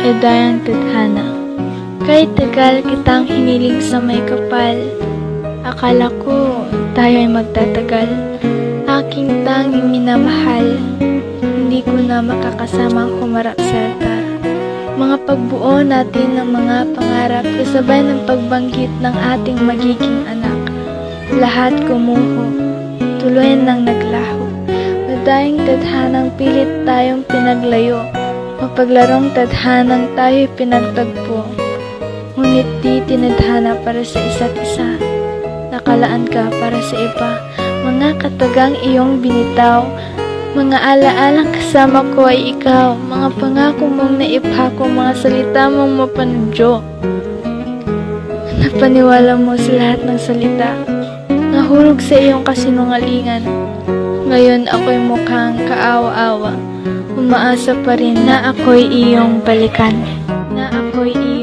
Edayang tadhana. Kahit tagal kitang hiniling sa may kapal, akala ko tayo'y magtatagal. Aking tanging minamahal, hindi ko na makakasamang humarap sa altar. Mga pagbuo natin ng mga pangarap, kasabay ng pagbanggit ng ating magiging anak. Lahat gumuho, tuloy nang naglaho. Madayang tadhanang pilit tayong pinaglayo, mapaglarong tadhanang tayo'y pinagtagpo. Ngunit di tinadhana para sa isa't isa, nakalaan ka para sa iba. Mga katagang iyong binitaw, mga alaalang kasama ko ay ikaw. Mga pangako mong naipako, mga salita mong mapanudyo. Napaniwala mo sa lahat ng salita, nahulog sa iyong kasinungalingan. Ngayon ako'y mukhang kaawa-awa, umaasa pa rin na ako'y iyong balikan. Na ako'y iyong